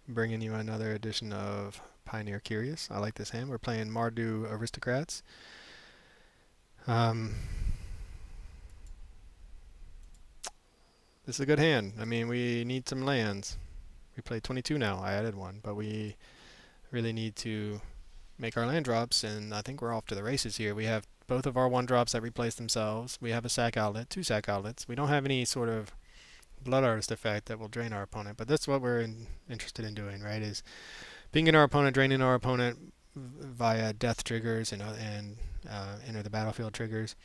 bringing you another edition of Pioneer Curious. I like this hand. We're playing Mardu Aristocrats. Um, this is a good hand. I mean, we need some lands. We play 22 now. I added one, but we really need to make our land drops, and I think we're off to the races here. We have both of our one drops that replace themselves. We have a sack outlet, two sack outlets. We don't have any sort of blood artist effect that will drain our opponent, but that's what we're interested in doing, right? Is pinging our opponent, draining our opponent via death triggers and enter the battlefield triggers,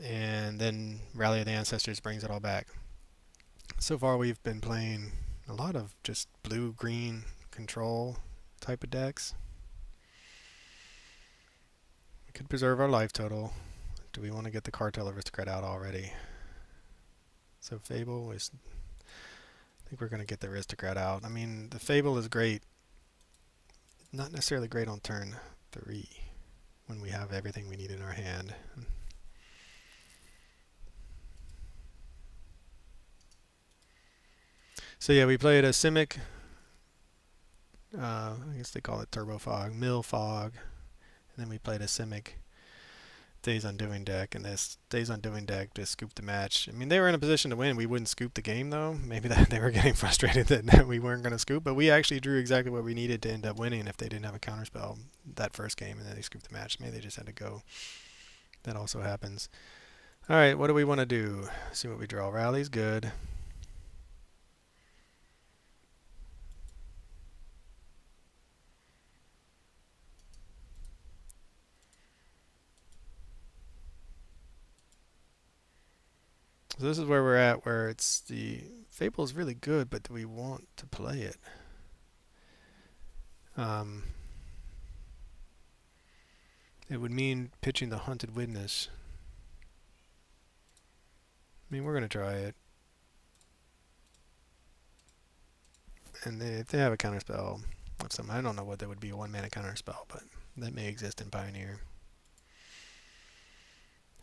and then Rally of the Ancestors brings it all back. So far, we've been playing a lot of just blue-green control type of decks. We could preserve our life total. Do we want to get the Cartel Aristocrat out already? So Fable is... I think we're going to get the Aristocrat out. I mean, the Fable is great. Not necessarily great on turn 3 when we have everything we need in our hand. So yeah, we played a Simic, I guess they call it Turbo Fog, Mill Fog, and then we played a Simic Days Undoing deck, and this Days Undoing deck just scooped the match. I mean, they were in a position to win. We wouldn't scoop the game, though. Maybe that they were getting frustrated that we weren't going to scoop, but we actually drew exactly what we needed to end up winning if they didn't have a counterspell that first game, and then they scooped the match. Maybe they just had to go. That also happens. All right, what do we want to do? See what we draw. Rally's good. So this is where we're at, where it's the Fable is really good, but do we want to play it? It would mean pitching the Hunted Witness. I mean, we're going to try it. And if they have a counterspell of some, I don't know what that would be, a 1-mana counterspell, but that may exist in Pioneer.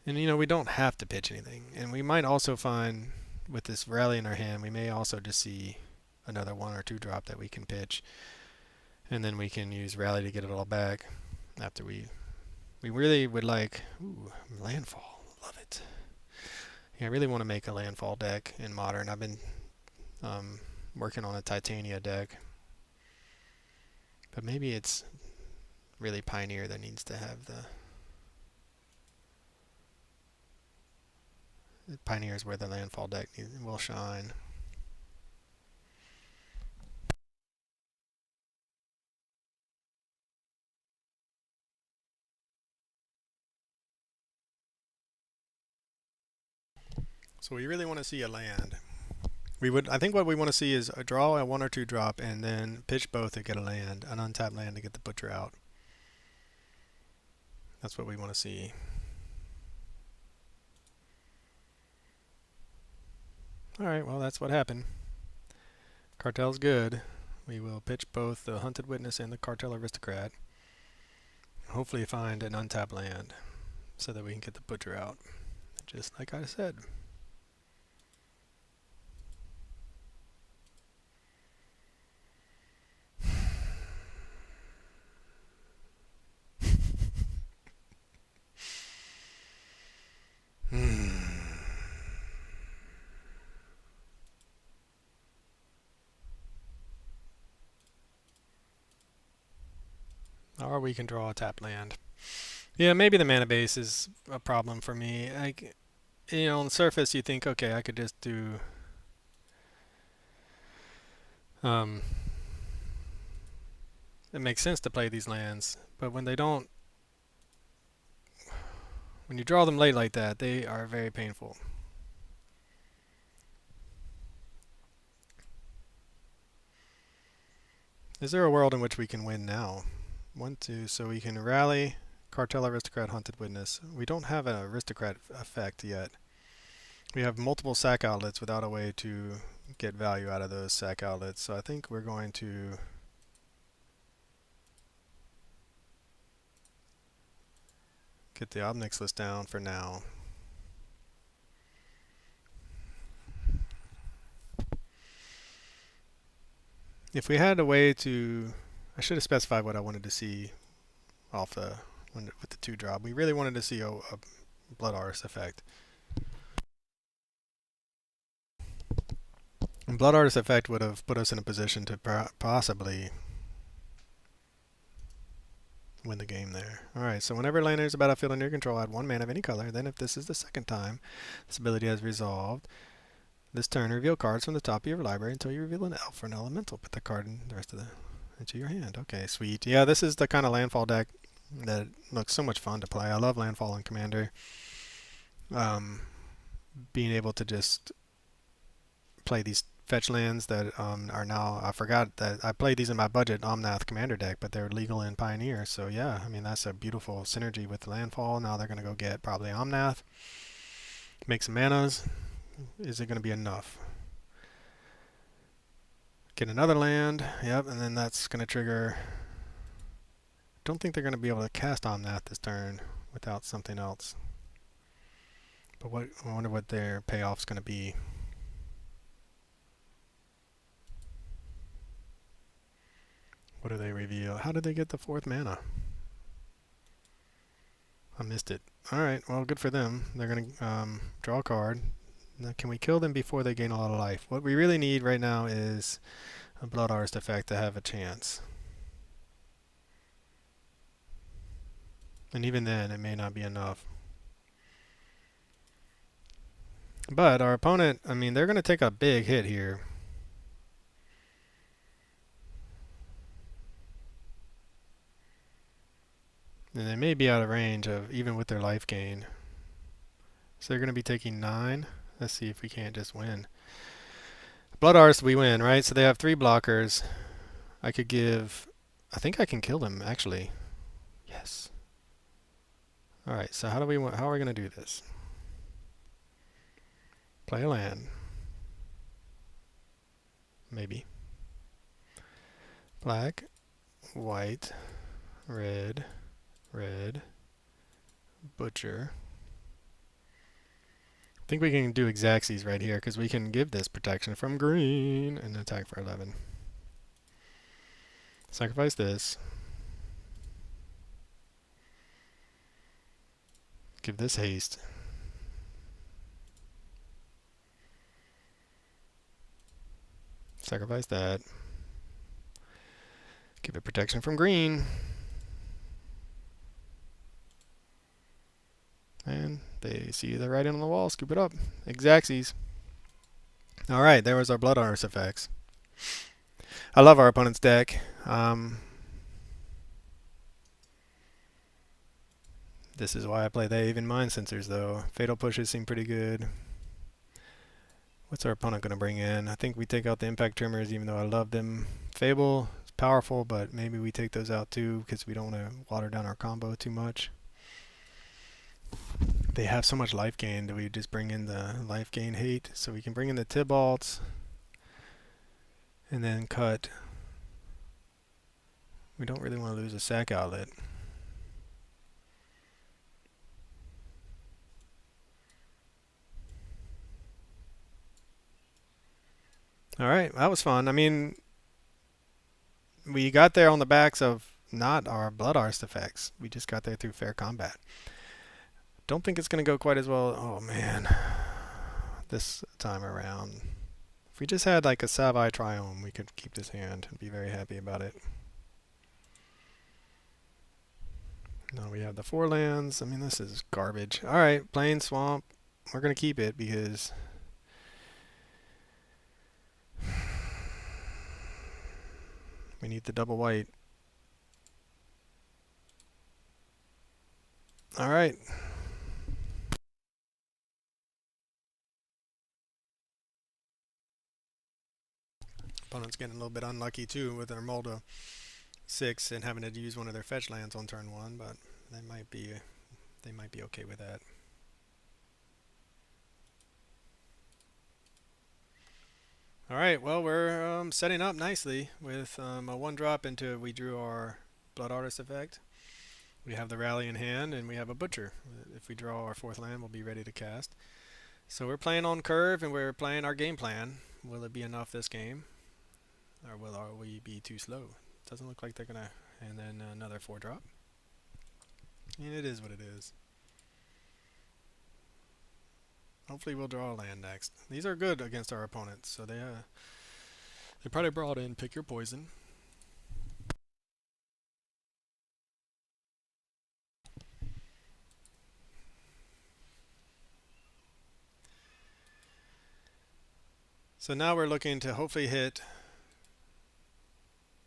And you know, we don't have to pitch anything. And we might also find, with this Rally in our hand, we may also just see another 1 or 2 drop that we can pitch. And then we can use Rally to get it all back after we really would like, ooh, Landfall, love it. Yeah, I really want to make a Landfall deck in Modern. I've been working on a Titania deck. But maybe it's really Pioneer that needs to have the Pioneer is where the Landfall deck will shine. So we really want to see a land. I think what we want to see is a draw, a 1 or 2 drop, and then pitch both to get a land, an untapped land to get the Butcher out. That's what we want to see. Alright, well that's what happened. Cartel's good. We will pitch both the Hunted Witness and the Cartel Aristocrat. Hopefully find an untapped land so that we can get the Butcher out. Just like I said. Or we can draw a tapped land. Yeah, maybe the mana base is a problem for me. You know, on the surface you think, okay, I could just do it makes sense to play these lands, but when they don't, when you draw them late like that, they are very painful. Is there a world in which we can win now? 1, 2, so we can Rally, Cartel Aristocrat, Hunted Witness. We don't have an Aristocrat effect yet. We have multiple sack outlets without a way to get value out of those sack outlets, so I think we're going to get the Obnyx list down for now. If we had a way to, I should have specified what I wanted to see off the with the 2-drop. We really wanted to see a Blood Artist effect. And Blood Artist effect would have put us in a position to possibly win the game there. Alright, so whenever land enters the battlefield under your control, add 1 mana of any color. Then if this is the second time this ability has resolved, this turn reveal cards from the top of your library until you reveal an elf or an elemental. Put the card in the rest of the into your hand. Okay, sweet. Yeah, this is the kind of landfall deck that looks so much fun to play. I love landfall and commander. Being able to just play these fetch lands that are now, I forgot that I played these in my budget Omnath commander deck, but they're legal in Pioneer. So yeah, I mean that's a beautiful synergy with landfall. Now they're gonna go get probably Omnath, make some manas. Is it gonna be enough? Get another land, yep, and then that's gonna trigger. Don't think they're gonna be able to cast Omnath this turn without something else. But what, I wonder what their payoff's gonna be. What do they reveal? How did they get the 4th mana? I missed it. Alright, well, good for them. They're going to draw a card. Now, can we kill them before they gain a lot of life? What we really need right now is a Blood Artist effect to have a chance. And even then, it may not be enough. But our opponent, I mean, they're going to take a big hit here. And they may be out of range of even with their life gain. So they're going to be taking 9. Let's see if we can't just win. Blood Artist, we win, right? So they have 3 blockers. I could give, I think I can kill them actually. Yes. All right. So how are we going to do this? Play a land. Maybe. Black, white, red, red, butcher. I think we can do Xaxes right here because we can give this protection from green and attack for 11. Sacrifice this. Give this haste. Sacrifice that. Give it protection from green. And they see the writing on the wall. Scoop it up. Xaxes. Alright, there was our Blood Artist effects. I love our opponent's deck. This is why I play the Even Mind Sensors, though. Fatal Pushes seem pretty good. What's our opponent going to bring in? I think we take out the Impact Trimmers, even though I love them. Fable is powerful, but maybe we take those out too because we don't want to water down our combo too much. They have so much life gain that we just bring in the life gain hate. So we can bring in the Tybalts and then cut. We don't really want to lose a sack outlet. Alright, that was fun. I mean, we got there on the backs of not our Blood Artist effects. We just got there through fair combat. Don't think it's going to go quite as well. Oh man, this time around. If we just had like a Savai Triome, we could keep this hand and be very happy about it. No, we have the 4 lands. I mean, this is garbage. Alright, Plain Swamp. We're going to keep it because we need the double white. Alright. Opponent's getting a little bit unlucky too with their Moldo 6 and having to use one of their fetch lands on turn 1, but they might be okay with that. Alright, well we're setting up nicely with a 1-drop into we drew our Blood Artist effect. We have the Rally in hand and we have a Butcher. If we draw our 4th land, we'll be ready to cast. So we're playing on curve and we're playing our game plan. Will it be enough this game? Or will we be too slow? Doesn't look like they're gonna. And then another 4-drop. And it is what it is. Hopefully we'll draw a land next. These are good against our opponents, so they probably brought in pick your poison. So now we're looking to hopefully hit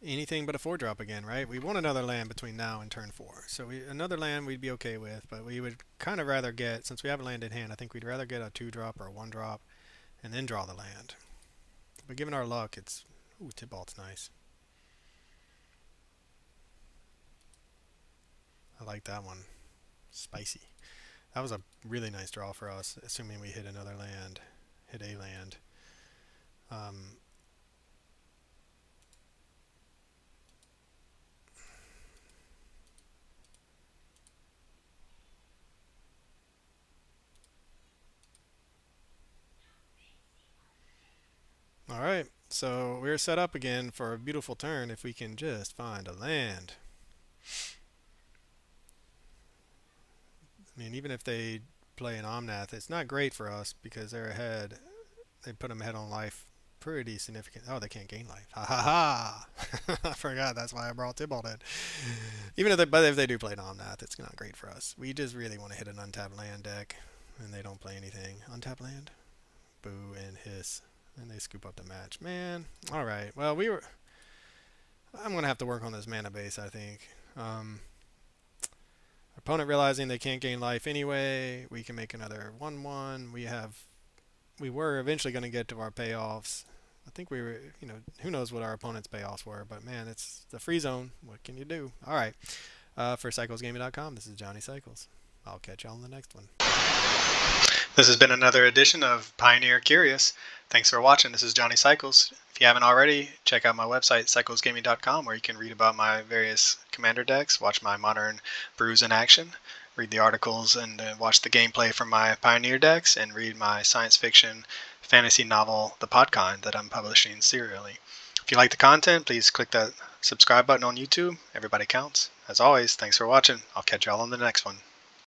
anything but a 4-drop again, right? We want another land between now and turn 4. So another land we'd be okay with, but we would kind of rather get, since we have a land in hand, I think we'd rather get a 2-drop or a 1-drop and then draw the land. But given our luck, it's... Ooh, Tybalt's nice. I like that one. Spicy. That was a really nice draw for us, assuming we hit another land. Hit a land. Alright, so we're set up again for a beautiful turn if we can just find a land. I mean, even if they play an Omnath, it's not great for us because they're ahead. They put them ahead on life pretty significant. Oh, they can't gain life. Ha ha ha! I forgot. That's why I brought Tybalt in. But if they do play an Omnath, it's not great for us. We just really want to hit an untapped land deck, and they don't play anything. Untapped land? Boo and hiss. And they scoop up the match. Man. Alright. Well, I'm going to have to work on this mana base, I think. Opponent realizing they can't gain life anyway. We can make another 1/1. We were eventually going to get to our payoffs. I think we were, who knows what our opponent's payoffs were, but man, it's the free zone. What can you do? All right. For CyclesGaming.com, this is Johnny Cycles. I'll catch y'all in the next one. This has been another edition of Pioneer Curious. Thanks for watching. This is Johnny Cycles. If you haven't already, check out my website, CyclesGaming.com, where you can read about my various commander decks, watch my modern brews in action, read the articles and watch the gameplay from my Pioneer decks, and read my science fiction fantasy novel, The Podkind, that I'm publishing serially. If you like the content, please click that subscribe button on YouTube. Everybody counts. As always, thanks for watching. I'll catch y'all on the next one.